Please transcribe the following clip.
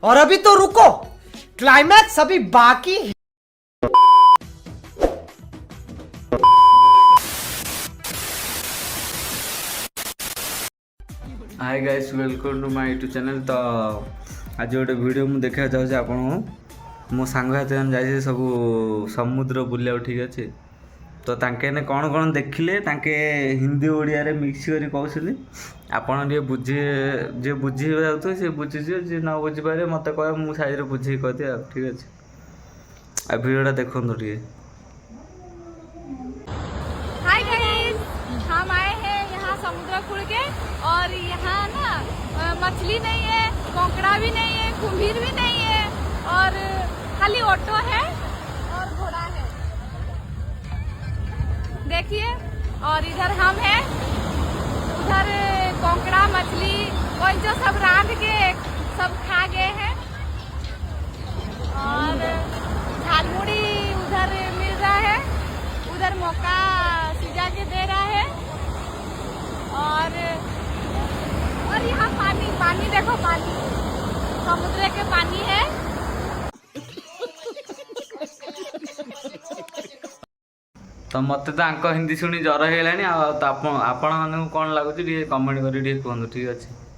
और अभी तो रुको, क्लाइमैक्स अभी बाकी है। Hi guys, welcome to my YouTube channel. तो आज गोटे वीडियो मुझे देखा चाहूँगी आपन मो सांग हाथ जाए सब समुद्र बुलिया ठीक अच्छे। तो तांके ने कौन कौन देखिले तांके हिंदी ओडिया रे मिक्स करी कहते आपन टे बुझे जे बुझी जाऊे सी बुझीजे जे न बुझीपारे मत कह मु साइज बुझे कहदे ठीक अच्छे। आ वीडियोटा देखो टे। हाय गाइस, हम आए हैं यहाँ समुद्र कूल के और यहाँ ना मछली नहीं है, कोंकड़ा भी नहीं है, कुम्भीर भी नहीं है और खाली ऑटो है और घोड़ा है। देखिए, और इधर हम हैं, उधर कोंकड़ा मछली और जो सब रात के सब खा गए हैं और झालमुड़ी उधर मिल रहा है, उधर मौका सिजा के दे रहा है और यहाँ पानी पानी देखो, पानी समुद्र के पानी है। तो मत तो हिंदी शुणी जर है आपण मैंने कौन लगुच कमेंट कर कहूँ ठीक अच्छे।